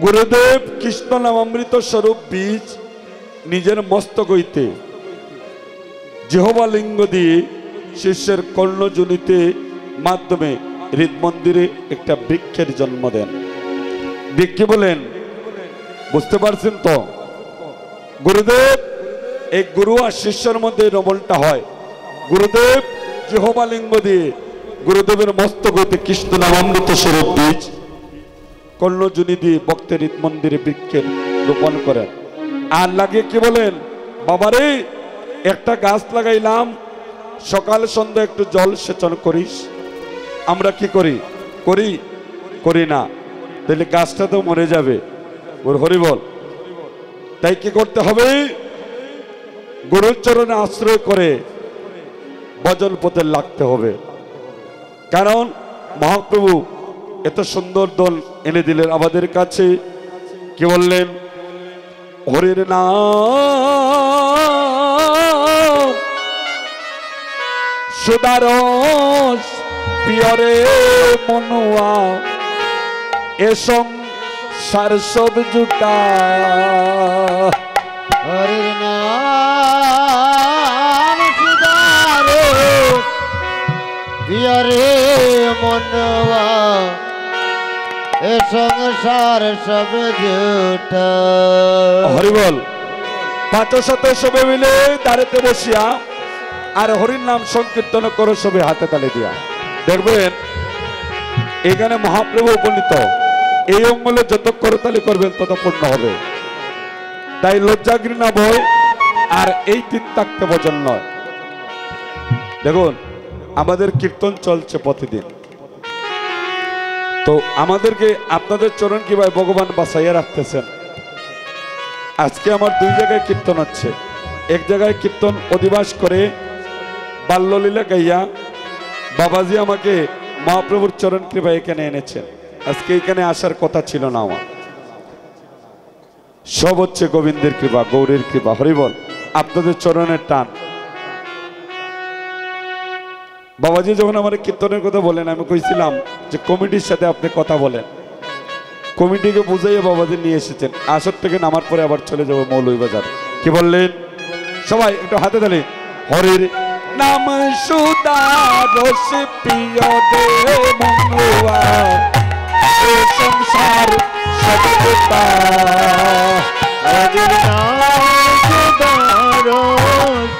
গুরুদেব কৃষ্ণ নামামৃত স্বরূপ বীজ নিজের মস্তক হইতে জিহ্বা লিঙ্গ দিয়ে শিষ্যের কর্ণজনিতে মাধ্যমে হৃদমন্দিরে একটা বৃক্ষের জন্ম দেন। বৃক্ষ বলেন, বুঝতে পারছেন তো? গুরুদেব এই গুরু আর শিষ্যের মধ্যে রমণটা হয়। গুরুদেব জিহ্বা লিঙ্গ দিয়ে গুরুদেবের মস্তক হইতে কৃষ্ণ নামামৃত স্বরূপ বীজ কর্ণজনি দিয়ে ভক্তের হৃদমন্দিরে বৃক্ষের রোপণ করেন। আর লাগে কি বলেন, বাবারে একটা গাছ লাগাইলাম, সকাল সন্ধ্যা একটু জল সেচন করিস। আমরা কি করি? করি না, তাহলে গাছটা তো মরে যাবে। ওর হরি বল। তাই কি করতে হবে? গুরুর চরণে আশ্রয় করে ভজন পথে লাগতে হবে। কারণ মহাপ্রভু এত সুন্দর দল এনে দিলেন আমাদের কাছে। কি বললেন? হরির নাম সুদারস পিয়রে মনুয়া এসং সার সব জুটা। হরির নাম সুদারস পিয়রে মনুয়া এ সংসার সব জুটা। হরি বল। 500 সবে মিলে দাঁড়াতে বসিয়া আর হরির নাম সংকীর্তন করো সবে হাতে তালে দিয়া। দেখবেন এখানে মহাপ্রভু উপনীত। এই অঙ্গলে যত করতালি করবেন তত পূর্ণ হবে। তাই লজ্জা ঘৃণা ভয় আর এই তিন থাকতে ভজন নয়। দেখুন আমাদের কীর্তন চলছে প্রতিদিন, তো আমাদেরকে আপনাদের চরণ কিভাবে ভগবান বাঁচাইয়া রাখতেছেন। আজকে আমার 2 জায়গায় কীর্তন হচ্ছে। এক জায়গায় কীর্তন অধিবাস করে বাল্যলীলা গাইয়া বাবাজি আমাকে মহাপ্রভুর চরণ কৃপা এখানে এনেছেন। আজকে এখানে আসার কথা ছিল না আমার। সব হচ্ছে গোবিন্দের কৃপা, গৌরীর কৃপা। হরিবল। আপনাদের চরণের টান। বাবাজি যখন আমার কীর্তনের কথা বলেন, আমি কইছিলাম যে কমিটির সাথে আপনি কথা বলেন। কমিটিকে বুঝাইয়ে বাবাজি নিয়ে এসেছেন। আসর থেকে নামার পরে আবার চলে যাবো মৌলভীবাজার। কি বললেন? সবাই একটু হাতে তালি। হরির নাম সুদারস পিয়রে মনুয়া এ সংসার সব জুটা। হরির নাম সুদারস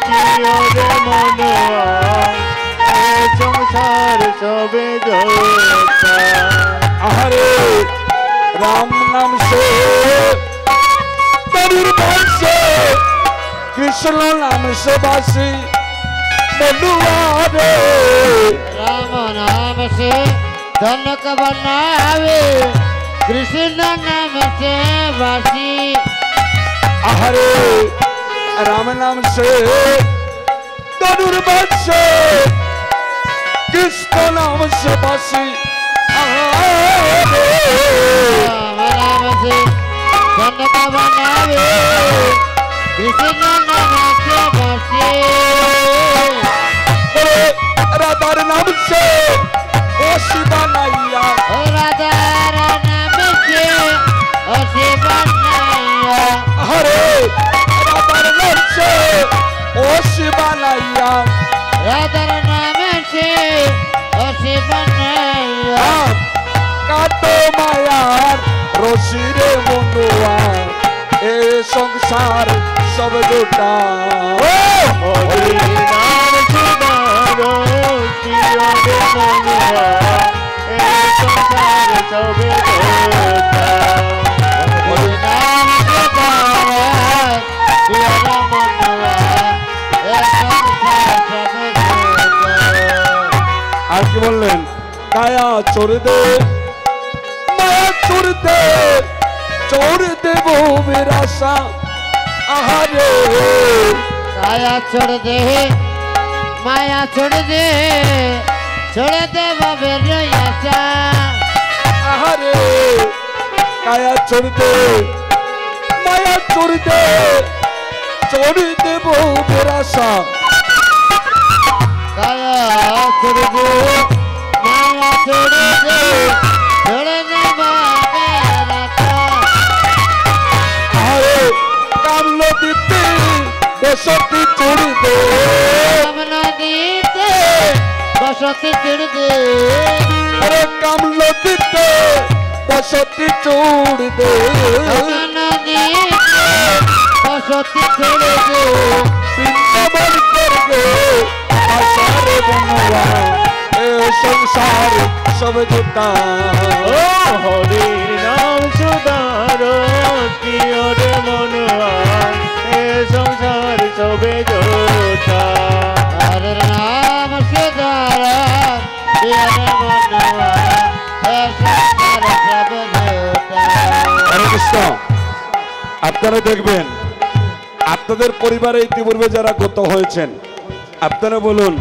পিয়রে মনুয়া এ সংসার সব জুটা। আহারে রাম নাম সে তরুর বংশে কৃষ্ণ নাম সে বাসী বলুয়ারে। রাম নাম से धन का बनावे कृष्ण नाम से वासी। আহারে রাম নাম সে তরুর বংশে কৃষ্ণ নাম সে বাসী। राम नाम से धन का बनावे कृष्ण नाम से वासी। রাধার নাম সে ও শিবা নাইয়া। राधा नाम से शिव नैया। আহারে রাধার নাম সে ও শিবা নাইয়া। राधा नाम से शिव नैया। কাটো মায়ার রশিরে মনুয়া এ সংসার সব জোটা। হরির নাম সুদারস পিয়রে মনুয়া এ সংসার সব জুটা। হরির নাম সুদারস পিয়রে মনুয়া এ সংসার সব জুটা। আর কি বললেন? কায়া চোর দে মায়া চোর দে বহুবের আশা। আহারে काया छोड़ दे माया छोड़ दे बाबे रोयाचा। আহারে কায়া চোর দে মায়া চোর দে বহুবের আশা। काया छोड़ दे माया छोड़ दे बाबे বসতি চুড়ি দে নদীতে বসতি চুড়ি দে আরে কামলতিতে বসতি চুড়ি দে নদীতে বসতি চুড়ি দে বৃন্দাবন করবে আশারে বনवा এ সংসার সব জুটা ও হরি নাম সুদার কিয়রে মনুয়া এ সংসার সবে জোটা হরে নাম সুদারা কিয়রে মনুয়া এ সংসার সব জোটা। হরে কৃষ্ণ। আপনারা দেখবেন আপনাদের পরিবারে ইতিপূর্বে যারা গত হয়েছেন আপনারা বলুন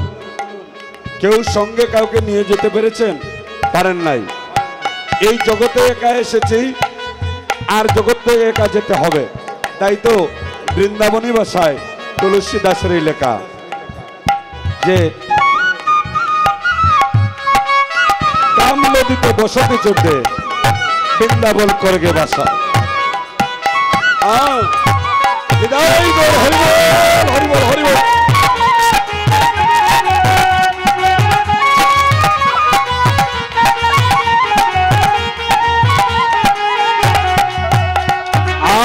কেউ সঙ্গে কাউকে নিয়ে যেতে পেরেছেন? পারেন নাই। এই জগতে একা এসেছি আর জগৎ থেকে একা যেতে হবে, তাই তো বৃন্দাবনী ভাষায় তুলসী দাসের লেখা যে কাম নদীতে বসতি চড়তে বৃন্দাবন করগে বাসা। হরিবল হরিবল হরিবল।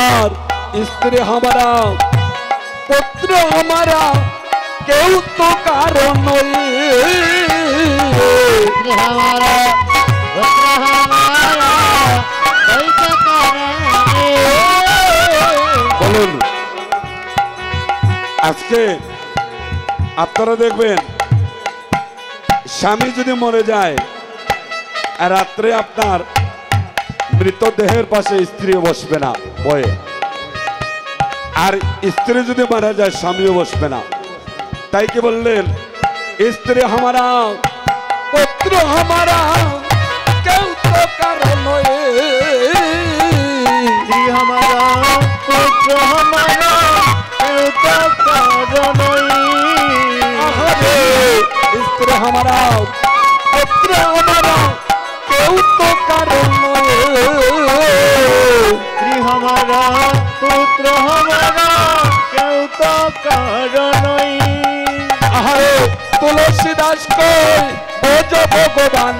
আর স্ত্রী हमारा পুত্র हमारा কেউ তো কারণ हमारा पुत्र हमारा कोई तो कारण বলুন। আজকে আপনারা দেখবেন স্বামী যদি মরে যায় আর রাত্রে আপনার মৃতদেহের পাশে স্ত্রী বসবে না বয়ে, আর স্ত্রী যদি মারা যায় স্বামীও বসবে না। তাই কি বললেন স্ত্রী हमारा পুত্র हमारा কেউ তো কারণ श्री हमारा पुत्र हमारा केउ तो कारण स्त्री हमारा पुत्र हमारा केउ तो कारण श्री हमारा पुत्र हमारा केउ तो कारण अरे तुलसीदास को बोझ भगवान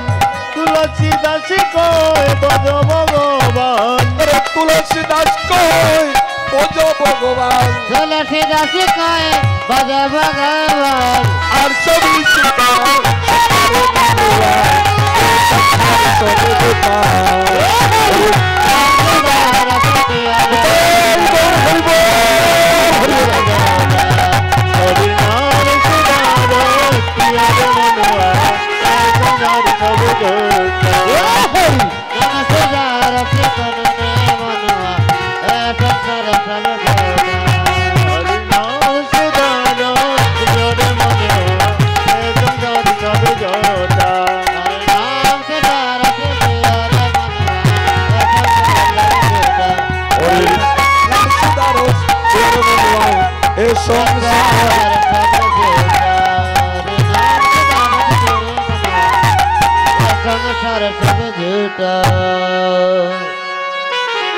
तुलसीदास को बज भगवान अरे तुलसीदास को बोझ भगवान तुलसीदास कोय बज भगवान और सभी सीता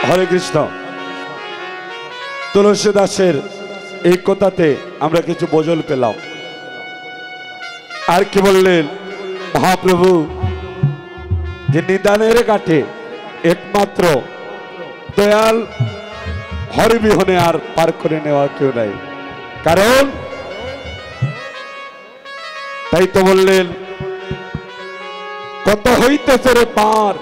हरे कृष्ण। तुलसीदासेर এই কথাতে আমরা কিছু বোঝল পেলাম। আর কি বললেন মহাপ্রভু যে নিদানের ঘাটে একমাত্র দয়াল হরি বিহনে আর পার করে নেওয়া কেউ নাই। কারণ তাই তো বললেন কত হইতেছে রে পার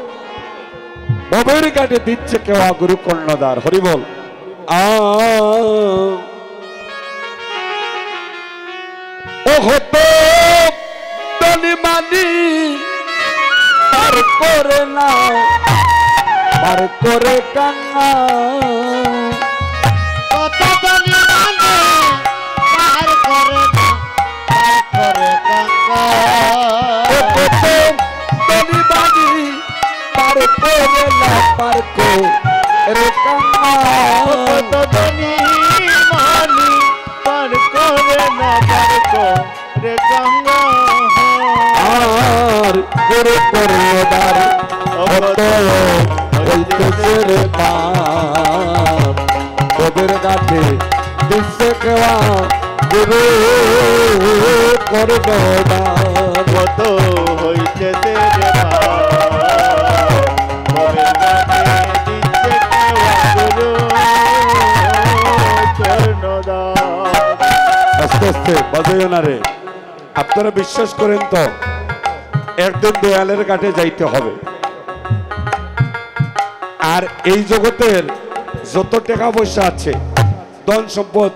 ভবের ঘাটে দিচ্ছে কেউ গুরু কর্ণধার। হরি বল। ও হতো তনি মানি পার করে না পার করে কান্না কত তনি মানে পার করে না পার করে গঙ্গা ও কত তনি মানি পার করে না পার করে কান্না কত ধনী মানি পার করে না পার করে গঙ্গা আর গুরু কর্ণধার হতো হইতেছে রে পার ভবের ঘাটে দিচ্ছে কেওয়া গুরু করদার কত হইছে রে ভবের ঘাটে দিচ্ছে কেওয়া গুরু কর্ণদার। আস্তে আস্তে বাজাইও না রে। আপনারা বিশ্বাস করেন তো একদিন দয়ালের ঘাটে যাইতে হবে। আর এই জগতের যত টাকা পয়সা আছে ধন সম্পদ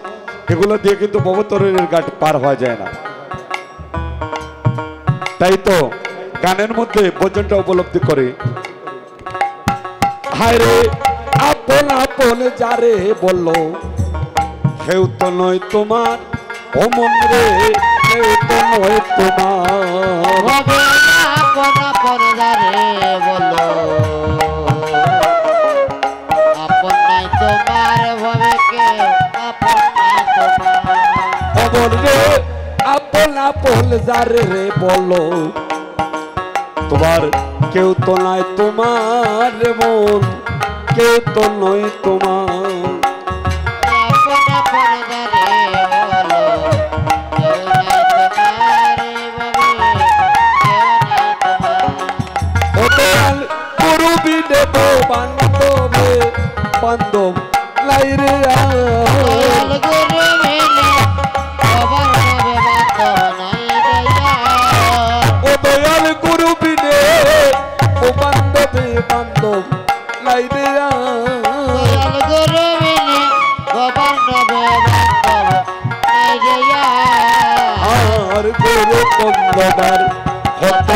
এগুলো দিয়ে কিন্তু ভবতরণের ঘাট পার হওয়া যায় না। তাই তো গানের মধ্যে ভজনটা উপলব্ধি করে, হায় রে আপন আপন যারে বললো কেউ তো নয় তোমার, ও মন রে কেউ তো নয় তোমার। ভবে আপন আপন যারে বলো আপন নাই তোমার, ভবে কে আপন নাই তোমার। ও মন রে আপন আপন যারে রে বলো তোমার কেউ তো নাই তোমার, রে মন কেউ তো নয় তোমার। আপন আপন যারে বলো কেউ নাই তোমার, ভবে কেউ নাই তোমার। ও দয়াল গুরু বিনে বান্ধবে বান্ধব লাই রে দয়াল গুরু মিলে সবার ভাবে বান্ধব নাই দয়া। ও দয়াল গুরু বিনে ও বান্ধবে বান্ধব লাই রে দয়াল গুরু মিলে সবার ভাবে বান্ধব নাই দয়া। আর গুরু কন্দদার কত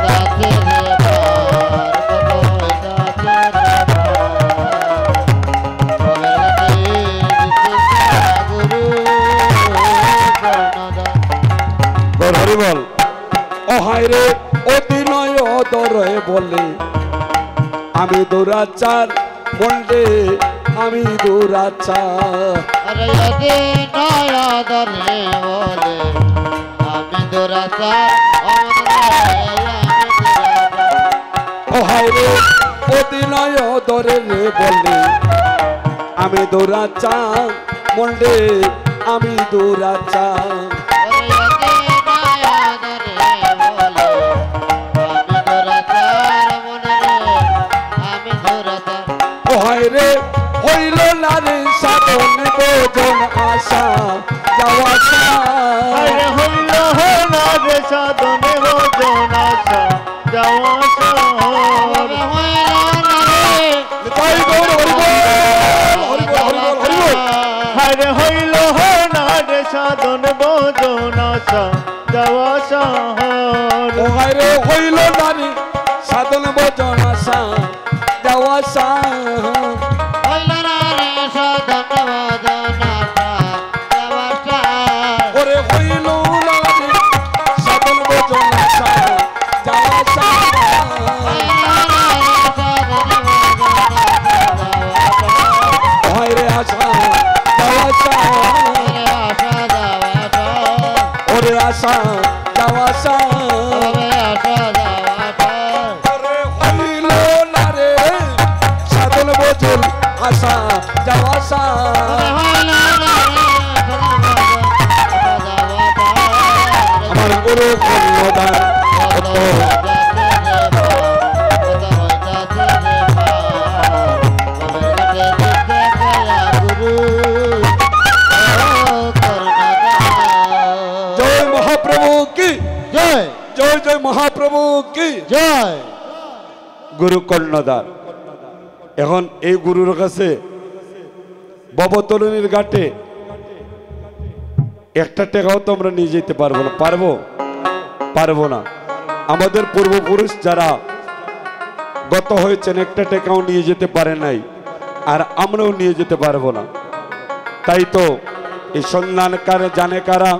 দাতে রে বার কত দাতে রে বার গুরু কর্ণদার। গর হরি বল। ও হায় রে অতিনয় অদরে বলে আমি দুরাচার বললে আমি দুরাচার। আরে যদি নয়দনে বলে আমি দুরাচার, ও হায় রে অতিনয় অদরে রে বলে আমি দুরাচার বললে আমি দুরাচার। ও হায় রে হইল না রে সাধন বোঝন আশা যাওয়া আরে হইল না রে সাধনে ভজন আশা যাওয়া শহর। আরে হইল না রে সাধন ভজন আশা যাওয়া শহর। ও হায় রে হইল না রে সাধন বোঝন আশা যাওয়া ওরে হইল না রে সাধন বোঝন আশা যাওয়া হায় রে আশা যাওয়া ওরে আশা যাওয়া ওরে হইল না রে সাধন বোঝন আশা যাওয়া আমার গুরু কর্ণদার কত জয় মহাপ্রভু কি জয় জয় জয় মহাপ্রভু কি জয়। গুরু কর্ণদার। এখন এই গুরুর কাছে ভবতরণীর ঘাটে একটা টাকাও তো আমরা নিয়ে যেতে পারবো না। পারবো না। আমাদের পূর্বপুরুষ যারা গত হয়েছেন একটা টাকাও নিয়ে যেতে পারে নাই, আর আমরাও নিয়ে যেতে পারবো না। তাই তো এই সন্ধান কারে জানে কারা,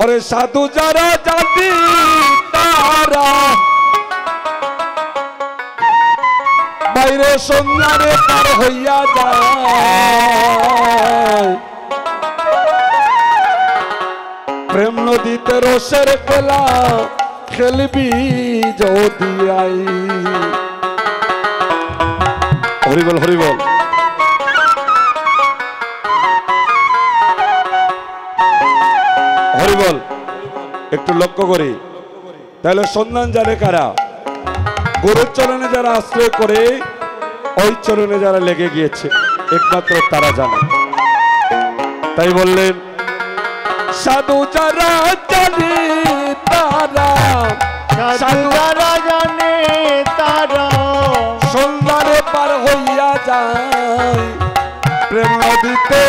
ওরে সাধু যারা জাতি তারা বাইরে সন্ধানে পার হইয়া যায়। প্রেম নদীতে রসের খেলা খেলবি যদি আই। হরিবল হরিবল। একটু লক্ষ্য করি, তাহলে সন্ধান জানে কারা? গুরুর চরণে যারা আশ্রয় করে, ওই চরণে যারা লেগে গিয়েছে, একমাত্র তারা জানে। তাই বললেন সাধু যারা জানে তারা, সাধু যারা জানে তারা সন্ধানে পার হইয়া যায়, প্রেম নদীতে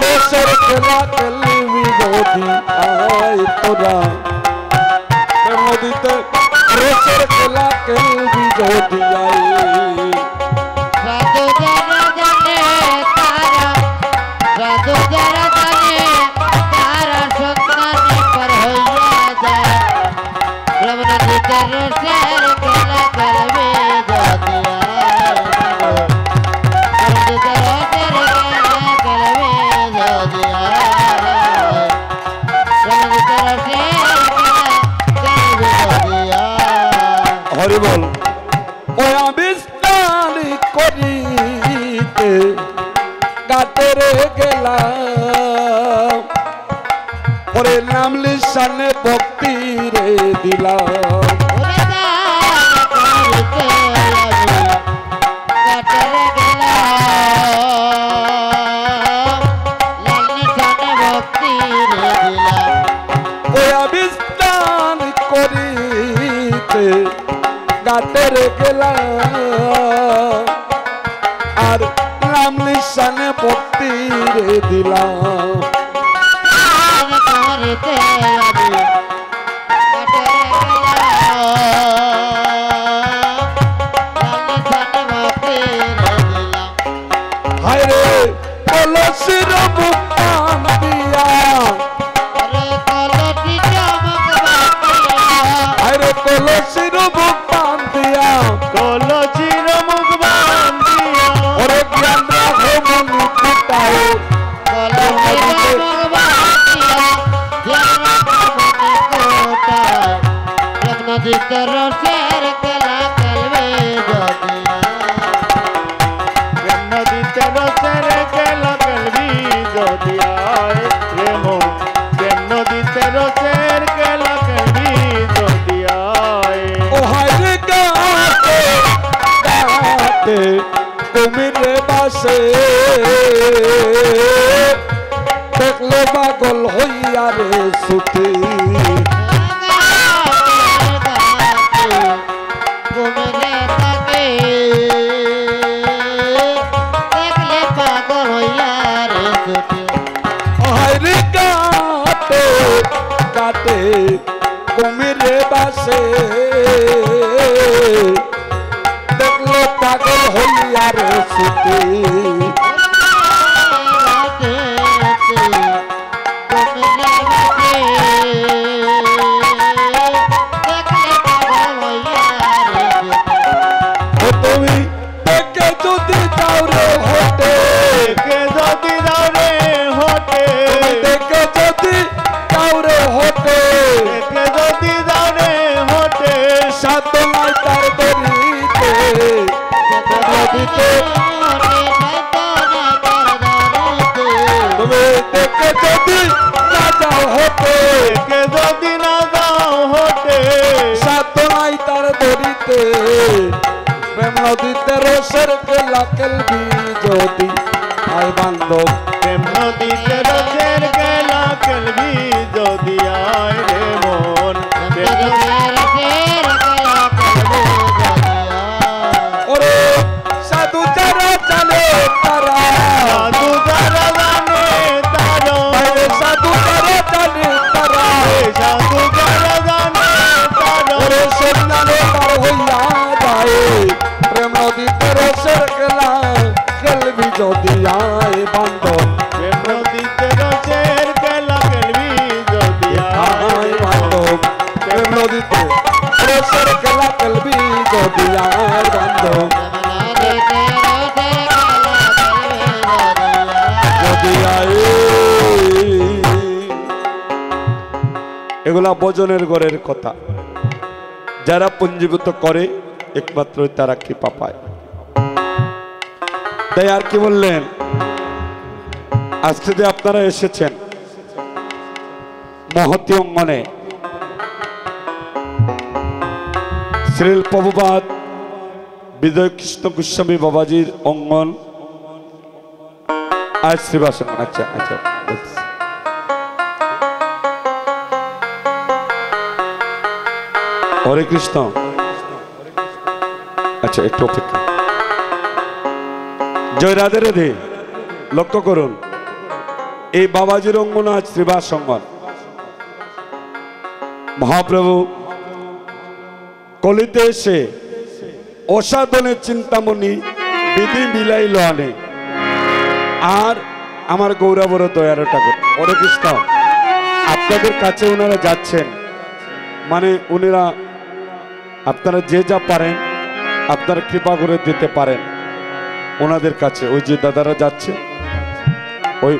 রসের খেলা খেলবি যদি আয় তোরা, প্রেম নদীতে রসের খেলা খেলবি যদি আয়। সাধু যারা জানে তারা, সাধু যারা জানে তারা সন্তানে পার হইয়া যায়, প্রেম নদীতে রসের খেলা খেলবে যদি আয়, প্রেম নদীতে রসের খেলা খেলবে যদি আয়, প্রেম নদীতে রসের খেলা খেলবে যদি আয়। হরি বল। ওই আবিষ্কার করিতে গাতের গেলাম, ওরে নাম লিসানে ভক্তি রে দিলাম, ওরে দান করিতে আমি কাটারে গেলাম, লাল নিশানে ভক্তি রে দিলাম। ওই আবিষ্কার করিতে গাতের গেলাম, আর নাম লিসানে ভক্তি রে দিলাম। দান করিতে আমি কাটারে গেলাম, লাল নিশানে ভক্তি রে দিলাম। হায় রে কলসির মুক্তান দিয়া, ওরে কলটি চমক বাতিয়া, হায় রে কলসির মুক্তান দিয়া, কলচির মুখ বান্ধিয়া ওরে জ্ঞান রাখো মনি পিতাও, কলটি চমক বাতিয়া, ধ্যান রাখো মনে কোটায়, প্রেম নদীতে রসের খেলা খেলবে যদি প্রেম নদীতে রসের খেলা খেলবি যদি আয় রে মন, প্রেম নদীতে রসের খেলা খেলবি যদি আয়। ও হায় রে গাতে গাতে কুমিরে বাসে, দেখলে পাগল হইয়া রে সুতি, ঘুমলে থাকে, দেখলে পাগল হইয়া রে ছুটে। হায় রে গাতে গাতে কুমিরে বাসে, দেখলে পাগল হইয়া রে সুতি, ও তুমি দেখে যদি যাও রে হতে, কে যদি দাও রে হটে, দেখে যদি যাও রে হতে, কে যদি দাও রে হটে, সাতলাই তার দরিতে, নদীতে তুমি দেখে যদি না যাও হতে, কে যদি না দাও হটে, সাতলাই তার দরিতে, প্রেম নদীতে রসের খেলা খেলবি যদি আয় বান্ধব, প্রেম নদীতে রসের খেলা খেলবি যদি আয় রে মন, প্রেম ওরে সাধু যারা জানে তারা, সাধু যারা জানে তারা, আরে সাধু যারা জানে তারা, সাধু যারা জানে তারা, ওরে সন্ধানে পার হইয়া যায়, প্রেম নদীতে রসের খেলা খেলবি যদি আয় বান্ধব, প্রেম নদীতে রসের খেলা খেলবি যদি আয় আয় বান্ধব, প্রেম নদীতে রসের খেলা খেলবি যদি আয় বান্ধব, যদি আয়। এগুলা ভজনের ঘরের কথা, যারা পঞ্জীভূত করে একমাত্র তারা কৃপা পায়। তাই আর কি বললেন, আজকে যে আপনারা এসেছেন মহতী অঙ্গনে, শ্রীল প্রভুপাদ বিজয় কৃষ্ণ গোস্বামী বাবাজির অঙ্গন আজ শ্রীবাসন। আচ্ছা আচ্ছা, হরে কৃষ্ণ। আচ্ছা একটু অপেক্ষা। জয় রাধে রাধে। লক্ষ্য করুন, এই বাবাজির অঙ্গন আজ শ্রীবাস অঙ্গন। মহাপ্রভু কলিতে এসে অসাধনের চিন্তামণি বিধি মিলাইল আনে, আর আমার গৌরবর দয়ার ঠাকুর। হরে কৃষ্ণ। আপনাদের কাছে ওনারা যাচ্ছেন, মানে উনারা আপনারা যে যা পারেন আপনারা কৃপা করে দিতে পারেন ওনাদের কাছে। ওই যে দাদারা যাচ্ছে ওই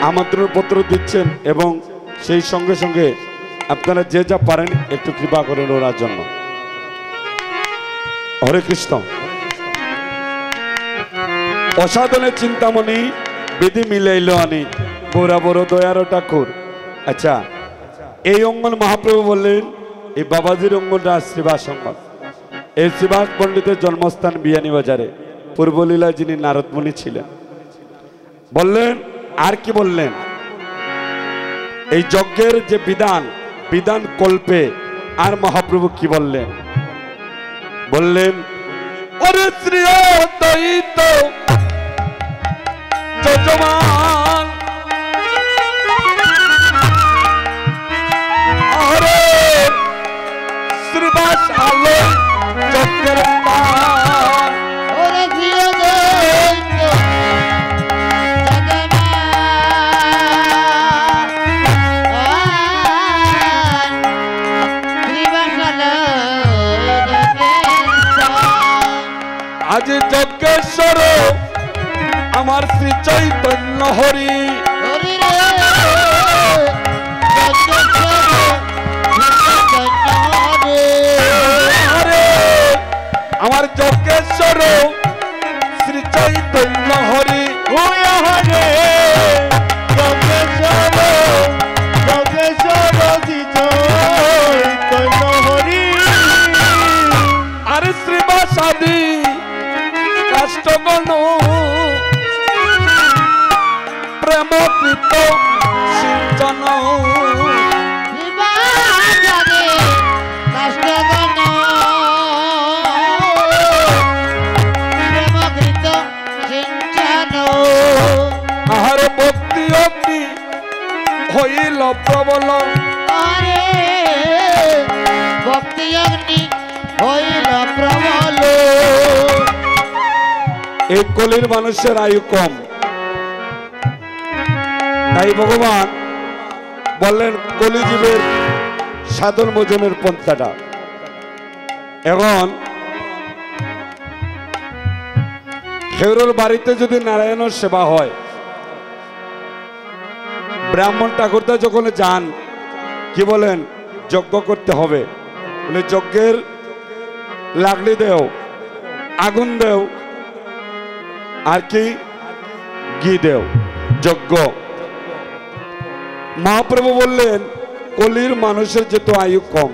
আমন্ত্রণ পত্র দিচ্ছেন, এবং সেই সঙ্গে সঙ্গে আপনারা যে যা পারেন একটু কৃপা করেন ওনার জন্য। হরে কৃষ্ণ। অসাধনের চিন্তামণি বিধি মিলাইল আনি, গৌরাবর দয়ার ঠাকুর। আচ্ছা, এই অঙ্গন মহাপ্রভু বললেন এই বাবাজির অঙ্গনটা শ্রীবাস অঙ্গন। এই শ্রীবাস পণ্ডিতের জন্মস্থান বিয়ানীবাজারে। পূর্বলীলা যিনি নারদমণি ছিলেন। বললেন আর কি বললেন, এই যজ্ঞের যে বিধান, বিধান কল্পে আর মহাপ্রভু কি বললেন, বললেন ওরে শ্রী অদ্বৈত যজমান আরে শ্রীবাস আলো যজ্ঞের পান। ওরে জিও দৈত্য আজ যজ্ঞেশ্বর আমার শ্রী চৈতন্য হরি, হরি রে হরে আমার যজ্ঞেশ্বর শ্রী চৈতন্য হরি। হরে যোগেশ্বর যোগেশ্বর চৈতন্য হরি। আর শ্রীবাসাদি কাষ্টগণ প্রেমকৃত সিঞ্চন। আহার ভক্তি অগ্নি হইল প্রবল, ভক্তি অগ্নি হইল প্রবল। এই কলির মানুষের আয়ু কম, তাই ভগবান বললেন কলিজীবের সাধন মোজনের পন্থাটা। এখন খেউরের বাড়িতে যদি নারায়ণের সেবা হয়, ব্রাহ্মণ ঠাকুরদা যখন যান কি বলেন, যজ্ঞ করতে হবে, বলে যজ্ঞের লাগলি দেও, আগুন দেও, আর কি ঘি দেও, যজ্ঞ। মহাপ্রভু বললেন কলির মানুষের যেহেতু আয়ু কম,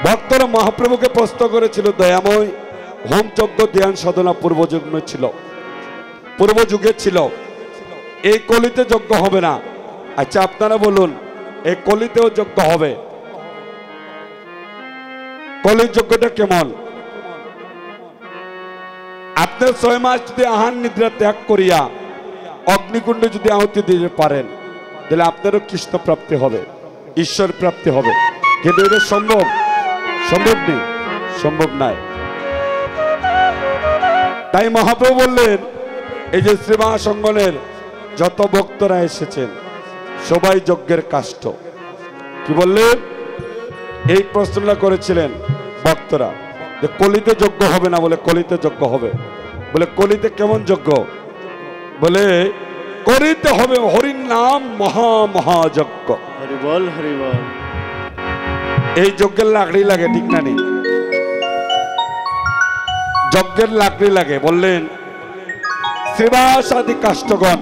ভক্তরা মহাপ্রভুকে প্রশ্ন করেছিল, দয়াময় হোম যজ্ঞ ধ্যান সাধনা পূর্ব যুগে ছিল, এই কলিতে যজ্ঞ হবে না। আচ্ছা আপনারা বলুন, এই কলিতেও যজ্ঞ হবে? কলির যজ্ঞটা কেমন? আপনার 6 মাস যদি আহার নিদ্রা ত্যাগ করিয়া অগ্নিকুণ্ডে যদি আহুতি দিতে পারেন, তাহলে আপনারও কৃষ্ণ প্রাপ্তি হবে, ঈশ্বর প্রাপ্তি হবে। কিন্তু এটা সম্ভব? সম্ভব নেই, সম্ভব নাই। তাই মহাপ্রভু বললেন এই যে শ্রীবাস অঙ্গনের যত ভক্তরা এসেছেন সবাই যজ্ঞের কাষ্ঠ। কি বললেন? এই প্রশ্নটা করেছিলেন ভক্তরা যে কলিতে যজ্ঞ হবে না, বলে কলিতে যজ্ঞ হবে। বলে কলিতে কেমন যজ্ঞ? বলে করিতে হবে হরির নাম মহাযজ্ঞ। হরি বল হরি বল। এই যজ্ঞের লাকড়ি লাগে, ঠিক না? নেই যজ্ঞের লাকড়ি লাগে। বললেন শ্রীবাস আদি কাষ্টগণ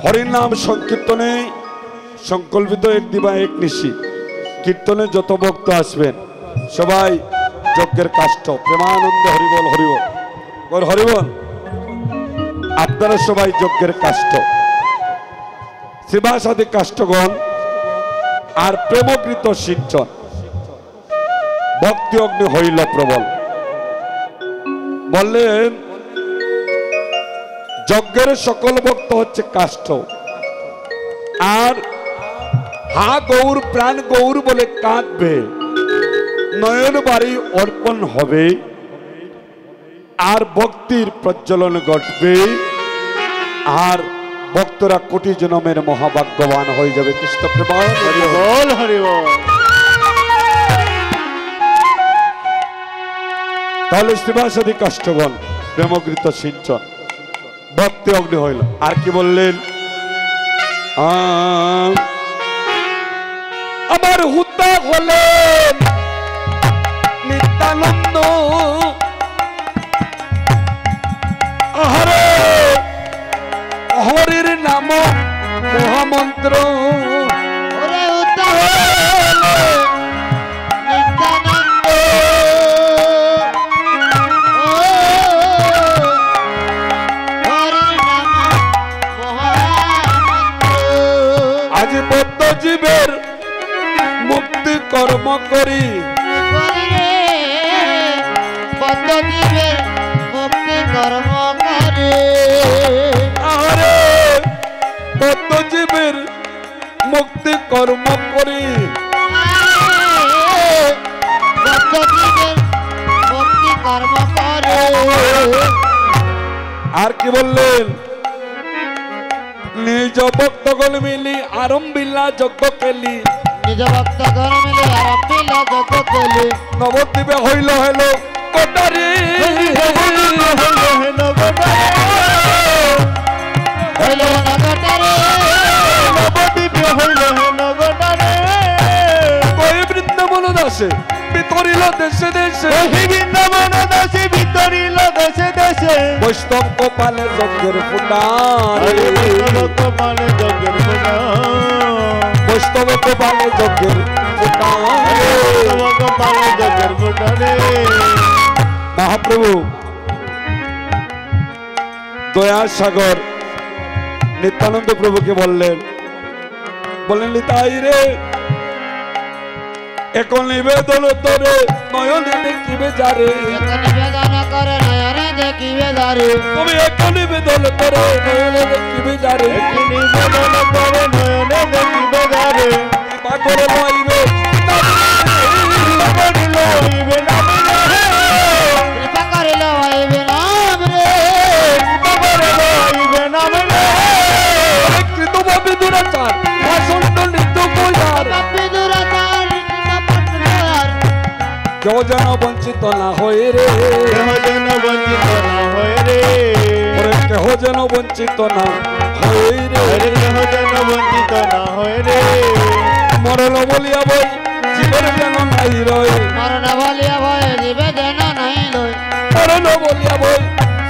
হরির নাম সংকীর্তনে সংকল্পিত এক দিবা এক নিশি কীর্তনে যত ভক্ত আসবেন সবাই যজ্ঞের কাষ্ঠ প্রেমানন্দে হরিবল হরিবল হরিবল আপনারা সবাই যজ্ঞের কাষ্ঠ শ্রীবাসাদি কাষ্ঠগণ আর প্রেমকৃত সিঞ্চন ভক্তি অগ্নি হইল প্রবল। বললেন যজ্ঞের সকল ভক্ত হচ্ছে কাষ্ঠ, আর হা গৌর প্রাণ গৌর বলে কাঁদবে, নয়ন বাড়ি অর্পণ হবে, আর ভক্তির প্রজ্বলন ঘটবে, আর ভক্তরা কোটি জনমের মহাভাগ্যবান হয়ে যাবে। কৃষ্ণ প্রেম হরি বল হরি বল। তাহলে শ্রীবাসাদি কাষ্ঠগণ প্রেমকৃত সিঞ্চন ভক্তি অগ্নি হইল। আর কি বললেন? আমার হুতা হলেন নিত্যানন্দ, আহারে হরির নাম মহামন্ত্র, ওরে উত্তম নিত্যানন্দ, ও হরির নাম মহামন্ত্র। আজ বদ্ধ জীবের মুক্তি কর্ম করি, পদ্ধতিবে মুক্তি কর্ম করে, আরে বদ্ধ জীবের মুক্তি কর্ম করি, পদ্ধতিবে মুক্তি কর্ম করে। আর কি বললেন? নিজ ভক্তগণ মিলি আরম্ভিলা যজ্ঞ কেলি, নিজ ভক্ত ঘর মিলে আরম্ভিল যজ্ঞ কেলি, নবদ্বীপে হইল হইল কোটারি, হইল নগটারে, নবদ্বীপে হইল নগটারে, কই বৃন্দাবন দাসে বিতরিল দেশে দেশে, বৃন্দাবন দাসে বিতরিল দেশে দেশে, বৈষ্ণব কপালে যজ্ঞের ফুটারে, কপালে যজ্ঞের ফোঁটা, বৈষ্ণব কপালে যজ্ঞের ফুটারে। কপালে যজ্ঞের ফোঁটা রে। মহাপ্রভু দয়া সাগর নিত্যানন্দ প্রভুকে বললেন নিতাই রে, এখন নিবেদন তোরে নয়নে দেখিবে যারে, নিবেদন করে নয়নে দেখিবে যারে, তুমি এখন নিবেদন তোরে নয়নে দেখিবে যারে, নিবেদন করে নয়নে দেখিবে যারে, পাগল লইবে লইবে নাম রে, কৃপা করিল হইবে নাম রে, লইবে নাম রে, কৃতভাবে দুরাচার ভাষণ্ড নিত্য কইয়ার, বাপি দুরাচার নিত্যপটনার, কেউ যেন বঞ্চিত না হয়ে রে, কেহ যেন বঞ্চিত না হয় রে, ওরে কেহ যেন বঞ্চিত না হয়ে রে, আরে কেহ যেন বঞ্চিত না হয় রে, মরল বলিয়া বই জীবন যেন নাই রয়, মরণ বলিয়া ভয় জীবে যেন নাই লই, মরল বলিয়া বই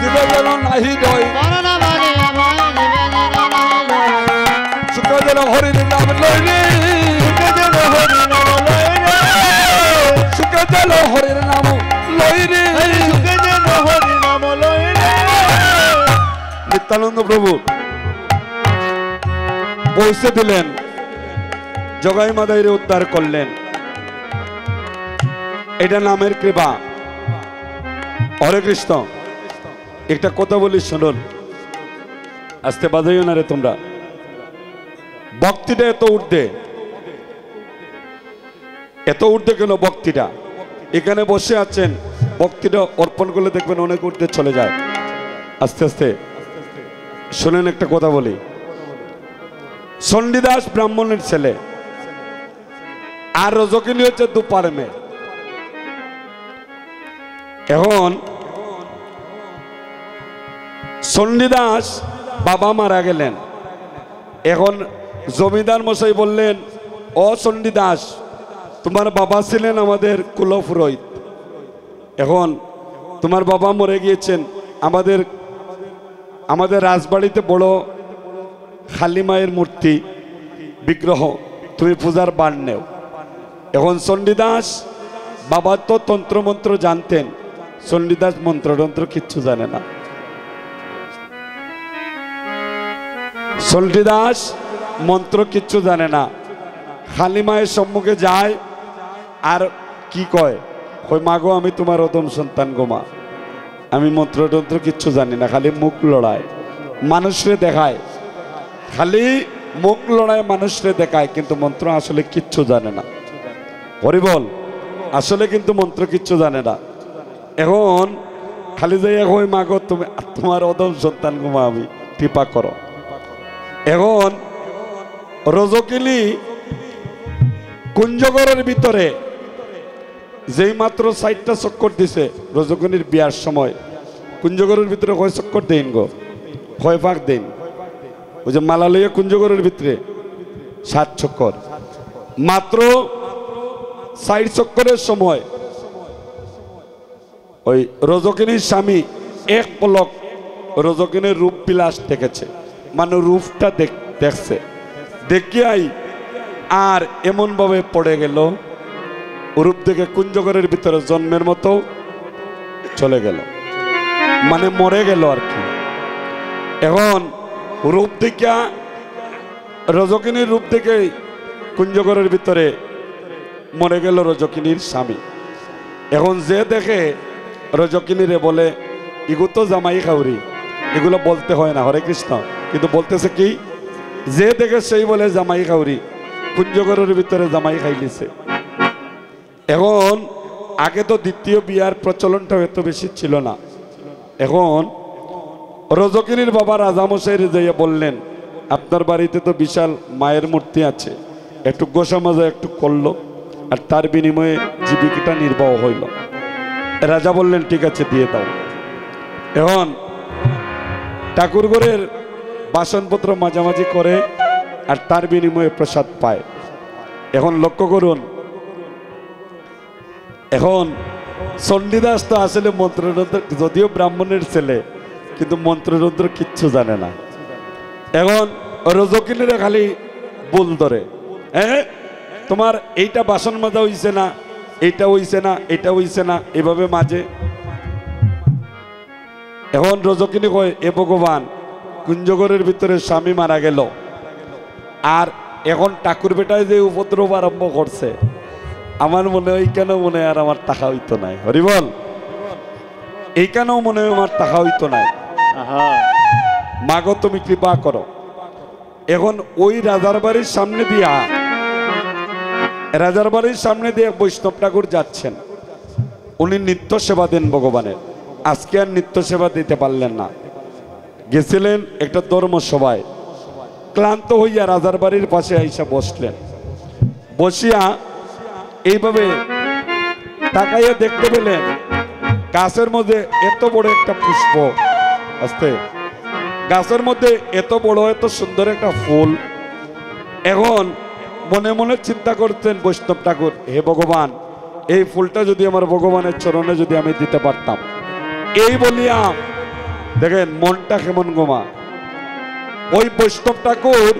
জীবন যেন নাহি রয়, মরণ বলিয়া ভয় জীবে যেন নাই লই, সুখ যেন হরির নাম লই রে, সুখে যেন হরি নাম লয় রে, সুখ যেন হরির নাম লই রে। সুখে যেন হরি নাম লয় রে। নিত্যানন্দ প্রভু পৌঁছে দিলেন, জগাই মাদাইরে উদ্ধার করলেন। এটা নামের কৃপা। হরে কৃষ্ণ। একটা কথা বলি শুনুন, আস্তে বাজাইও না রে তোমরা। ভক্তিটা এত ঊর্ধ্বে, এত ঊর্ধ্বে কেন ভক্তিটা? এখানে বসে আছেন, ভক্তিটা অর্পণ করলে দেখবেন অনেক ঊর্ধ্বে চলে যায়। আস্তে আস্তে শোনেন, একটা কথা বলি। চণ্ডীদাস ব্রাহ্মণের ছেলে, আর রজকিনী হচ্ছে দুপার মেয়ে। এখন চণ্ডীদাস বাবা মারা গেলেন। এখন জমিদার মশাই বললেন, ও চণ্ডীদাস, তোমার বাবা ছিলেন আমাদের কুলপুরোহিত, এখন তোমার বাবা মরে গিয়েছেন, আমাদের রাজবাড়িতে বড় খালি মায়ের মূর্তি, বিগ্রহ, তুমি পূজার বান নেও। এখন চণ্ডীদাস বাবা তো তন্ত্রমন্ত্র জানতেন, চণ্ডীদাস মন্ত্রতন্ত্র কিচ্ছু জানে না। চণ্ডীদাস মন্ত্র কিচ্ছু জানে না। খালি মায়ের সম্মুখে যায় আর কি কয়, কই মা গো আমি তোমার অদম সন্তান গো মা, আমি মন্ত্রতন্ত্র কিচ্ছু জানি না, খালি মুখ লড়ায় মানুষরে দেখায়, খালি মুখ লড়ায় মানুষরে দেখায়, কিন্তু মন্ত্র আসলে কিচ্ছু জানে না। হরি বল, আসলে কিন্তু মন্ত্র কিচ্ছু জানে না। এখন খালি যাই কই মা গো তুমি তোমার অদম সন্তান গো মা, আমি কৃপা করো। এখন রজকিনী কুঞ্জগরের ভিতরে যেই মাত্র 60টা চক্কর দিছে, রজকিনীর বিয়ার সময় কুঞ্জগরের ভিতরে কয় চক্কর দেন গো, কয় ভাগ দেন? ওই যে মালা লইয়া কুঞ্জগরের ভিতরে 7 চক্কর। মাত্র 60 চক্করের সময় ওই রজকিনীর স্বামী এক পলক রজকিনীর রূপ বিলাস দেখেছে, মানে রূপটা দেখছে, দেখিয়াই আর এমন ভাবে পড়ে গেল, রূপ দেখে কুঞ্জগরের ভিতরে জন্মের মতো চলে গেল, মানে মরে গেল আর কি। এখন রূপ দেখিয়া রজকিনীর রূপ দেখে কুঞ্জগরের ভিতরে মরে গেল রজকিনীর স্বামী। এখন যে দেখে রজকিনীরে বলে ইগো তো জামাই খাউরি, এগুলো বলতে হয় না, হরে কৃষ্ণ, কিন্তু বলতেছে কি, যে দেখে সেই বলে জামাই খাউরি, কুঞ্জগরের ভিতরে জামাই খাইলিছে। এখন আগে তো দ্বিতীয় বিয়ার প্রচলনটা এত বেশি ছিল না। এখন রজকিনীর বাবা রাজামশাইরে যাইয়া বললেন, আপনার বাড়িতে তো বিশাল মায়ের মূর্তি আছে, একটু গোসা মাজা একটু করলো, আর তার বিনিময়ে জীবিকাটা নির্বাহ হইল। রাজা বললেন ঠিক আছে দিয়ে দাও। এখন ঠাকুরঘরের বাসনপত্র মাঝামাঝি করে আর তার বিনিময়ে প্রসাদ পায়। এখন লক্ষ্য করুন, এখন চণ্ডীদাস তো আসলে মন্ত্রতন্ত্র, যদিও ব্রাহ্মণের ছেলে, কিন্তু মন্ত্রতন্ত্র কিচ্ছু জানে না। এখন রজকিনীরা খালি ভুল ধরে, তোমার এইটা বাসন মাজা হইছে না, এইটা হইছে না, এটা হইছে না, এভাবে মাঝে। এখন রজকিনী কয়, এ ভগবান, কুঞ্জগরের ভিতরে স্বামী মারা গেল, আর এখন ঠাকুর বেটায় যে উপদ্রব আরম্ভ করছে, আমার মনে হয় কেন মনে হয় আর আমার টাকা হইতো নাই। হরিবল, এই কেন মনে হয় আমার টাকা হইতো নাই, মাগো তুমি কৃপা করো। এখন ওই রাজার বাড়ির সামনে দিয়া, রাজার বাড়ির সামনে দিয়ে বৈষ্ণব ঠাকুর যাচ্ছেন, উনি নিত্য সেবা দেন ভগবানের। আজকে আর নিত্য সেবা দিতে পারলেন না, গেছিলেন একটা ধর্মসভায়, ক্লান্ত হইয়া রাজার বাড়ির পাশে আইসা বসলেন। বসিয়া এইভাবে তাকাইয়া দেখতে পেলেন গাছের মধ্যে এত বড় একটা পুষ্প, আস্তে গাছের মধ্যে এত বড় এত সুন্দর একটা ফুল। এখন মনে মনে চিন্তা করতেন বৈষ্ণব ঠাকুর, হে ভগবান, এই ফুলটা যদি আমার ভগবানের চরণে যদি আমি দিতে পারতাম। এই বলিয়া দেখেন মনটা কেমন গোমা। ওই বৈষ্ণব ঠাকুর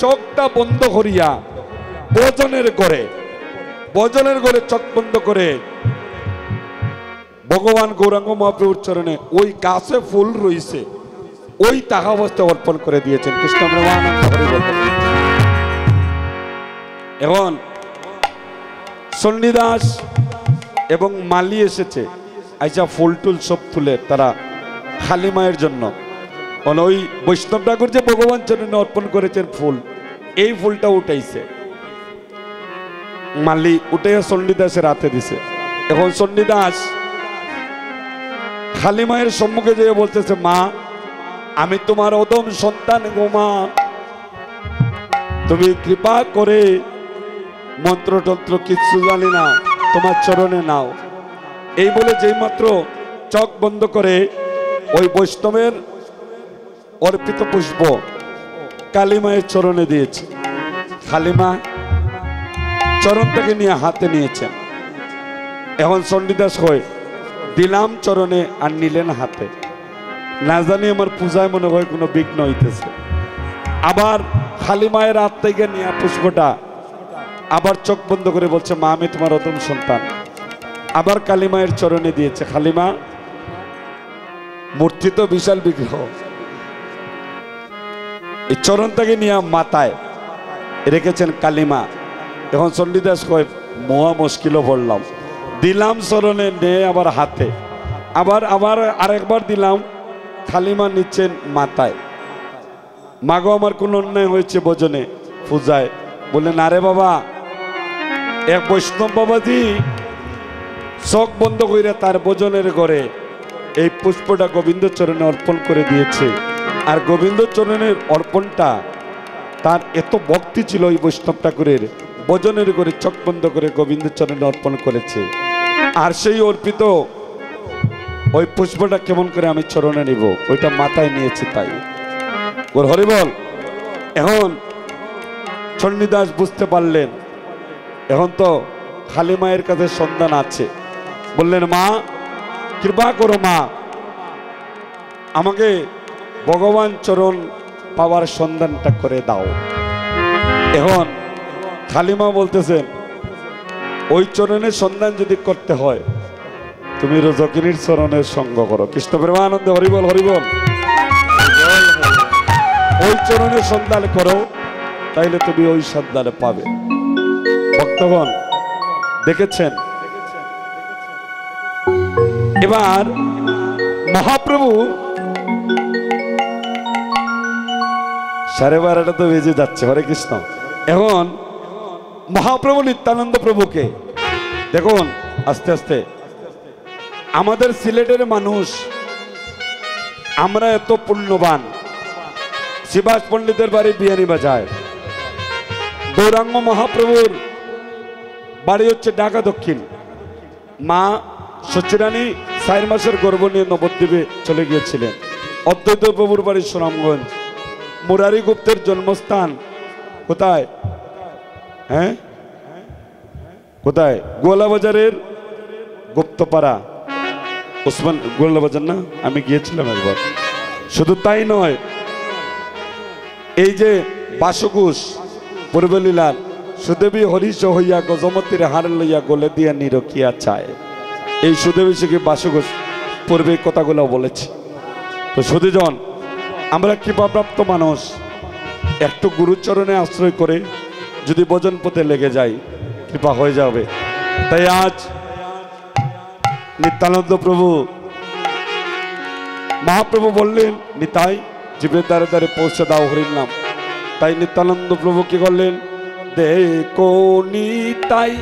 চোখটা বন্ধ করিয়া ভজনের ঘরে চোখ বন্ধ করে ভগবান গৌরাঙ্গ মহাপ্রভুর চরণে ওই গাছে ফুল রইছে ওই টাকা অবস্থায় অর্পণ করে দিয়েছেন কৃষ্ণ প্রেমানন্দ হরি বল। এখন চণ্ডীদাস এবং মালি এসেছে, আইসা ফুল টুল সব তুলে তারা খালি মায়ের জন্য, ওই বৈষ্ণব ঠাকুর যে ভগবান চরণে অর্পণ করেছেন ফুল, এই ফুলটা উঠাইছে, মালি উঠে চণ্ডীদাসের হাতে দিছে। এখন চণ্ডীদাস খালি মায়ের সম্মুখে যেয়ে বলতেছে, মা আমি তোমার অদম সন্তান গো মা, তুমি কৃপা করে মন্ত্রতন্ত্র কিচ্ছু জানি না, তোমার চরণে নাও। এই বলে যেই মাত্র চোখ বন্ধ করে ওই বৈষ্ণবের অর্পিত পুষ্প কালী মায়ের চরণে দিয়েছে। কালীমা চরণ থেকে নিয়ে হাতে নিয়েছেন। এখন চণ্ডীদাস হয় দিলাম চরণে আর নিলেন হাতে, না জানি আমার পূজায় মনে হয় কোনো বিঘ্ন হইতেছে। আবার খালি মায়ের হাত থেকে নিয়ে পুষ্পটা আবার চোখ বন্ধ করে বলছে, মা আমি তোমার অতম সন্তান। আবার কালিমায়ের চরণে দিয়েছে। কালিমা মূর্তি তো বিশাল বিগ্রহ, এই চরণটাকে নিয়ে মাথায় রেখেছেন কালিমা। এখন চণ্ডীদাস কয় মহা মুশকিলও পড়লাম, দিলাম চরণে নিয়ে আবার হাতে, আবার আবার আরেকবার দিলাম, কালিমা নিচ্ছেন মাথায়। মাগো আমার কোন অন্যায় হয়েছে ভজনে পূজায়? বললেন আরে বাবা, এক বৈষ্ণব বাবাজি চোখ বন্ধ করে তার ভজনের ঘরে এই পুষ্পটা গোবিন্দ চরণে অর্পণ করে দিয়েছে। আর গোবিন্দ চরণের অর্পণটা তার এত ভক্তি ছিল, ওই বৈষ্ণব ঠাকুরের ভজনের ঘরে চোখ বন্ধ করে গোবিন্দ চরণে অর্পণ করেছে। আর সেই অর্পিত ওই পুষ্পটা কেমন করে আমি চরণে নিব, ওইটা মাথায় নিয়েছি। তাই ওর হরিবল। এখন চণ্ডীদাস বুঝতে পারলেন এখন তো খালি মায়ের কাছে সন্ধান আছে। বললেন মা কৃপা করো মা, আমাকে ভগবান চরণ পাওয়ার সন্ধানটা করে দাও। এখন খালিমা বলতেছেন ওই চরণের সন্ধান যদি করতে হয় তুমি রজকিনীর চরণের সঙ্গ করো। কৃষ্ণ প্রেমানন্দে হরিবল হরিবল। ওই চরণের সন্ধান করো, তাইলে তুমি ওই সন্ধানে পাবে। ভক্তগণ দেখেছেন, এবার মহাপ্রভু 12:30 তো বেজে যাচ্ছে। হরে কৃষ্ণ। এখন মহাপ্রভু নিত্যানন্দ প্রভুকে দেখুন, আস্তে আস্তে আমাদের সিলেটের মানুষ আমরা এত পুণ্যবান। শিবাস পণ্ডিতের বাড়ি বিয়ানীবাজার, গৌরাঙ্গ মহাপ্রভুর বাড়ি হচ্ছে ঢাকা দক্ষিণ। মা সচিরানী 4 মাসের গর্ভ নিয়ে নবদ্বীপে চলে গিয়েছিলেন। অদ্বৈত প্রভুর বাড়ি সুনামগঞ্জ। মুরারি গুপ্তের জন্মস্থান কোথায়? হ্যাঁ কোথায়? গোয়ালাবাজারের গুপ্তপাড়া। ওসমান গোয়ালাবাজার না? আমি গিয়েছিলাম একবার। শুধু তাই নয়, এই যে বাসুকুশ পূর্বলীলার সুদেবী হরিষ হইয়া গজমতির হার লইয়া গলে দিয়া নিরকিয়া চায়, এই সুদেবী শিখে বাসুকুশ পূর্বে কথাগুলো বলেছে। তো সুধীজন, আমরা কৃপাপ্রাপ্ত মানুষ, একটু গুরুচরণে আশ্রয় করে যদি ভজন পথে লেগে যাই কৃপা হয়ে যাবে। তাই আজ নিত্যানন্দ প্রভু মহাপ্রভু বললেন নিতাই জীবের দ্বারে দ্বারে পৌঁছে দাও হরির নাম। তাই নিত্যানন্দ প্রভু কি করলেন? দেখো নিতাই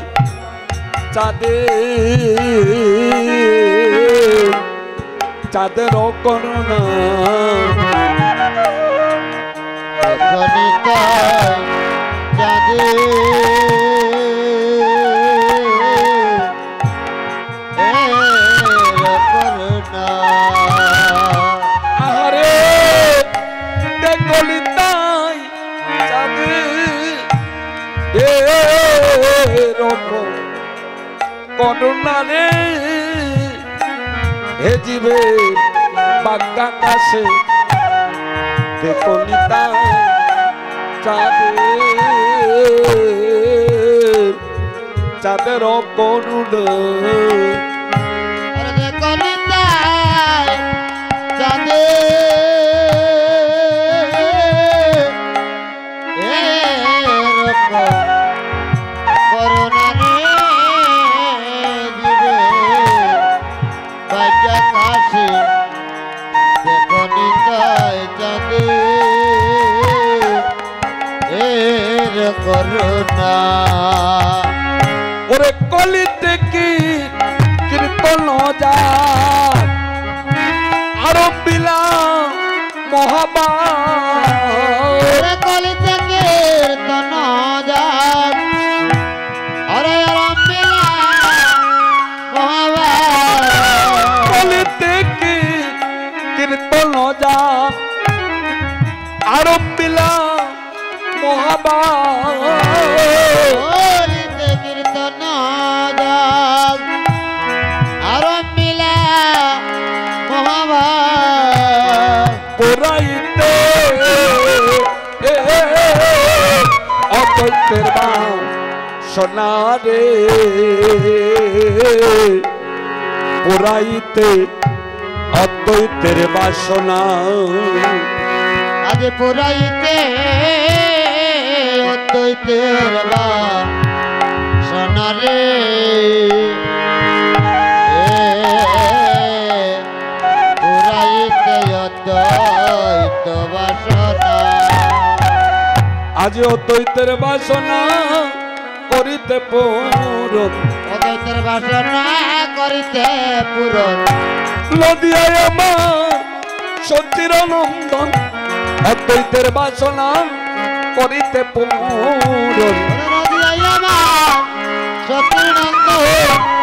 চাঁদের করুণা, আরে দেখো নিতাই চাঁদের করুণা রে, হে জীবে বাগাকাশে দেখো নিতাই চাঁদের করুণা। ওরে কলিতে কি কীর্তন যা আরো বিলা মহাবা, কলিতে কীর্তন যা আরে বিলা মহাবা, কলিতে কি কীর্তন যা আরো বিলা মহাবা, কীর্তন আরম্বিলা মহাবা, পুরাইতে অদ্বৈতের বাসনা রে পুরাইতে অদ্বৈতের বাসনা আজ পুরাইতে অদ্বৈতের বাসনা রে পুরাইতে অদ্বৈত বাসনা আজ অদ্বৈতের বাসনা করিতে পূরণ অদ্বৈতের বাসনা করিতে পূরণ নদিয়ায় আমার সত্যির নন্দন অদ্বৈতের বাসনা করিতে পূরণ নদিয়ায় আমার সত্যির নন্দন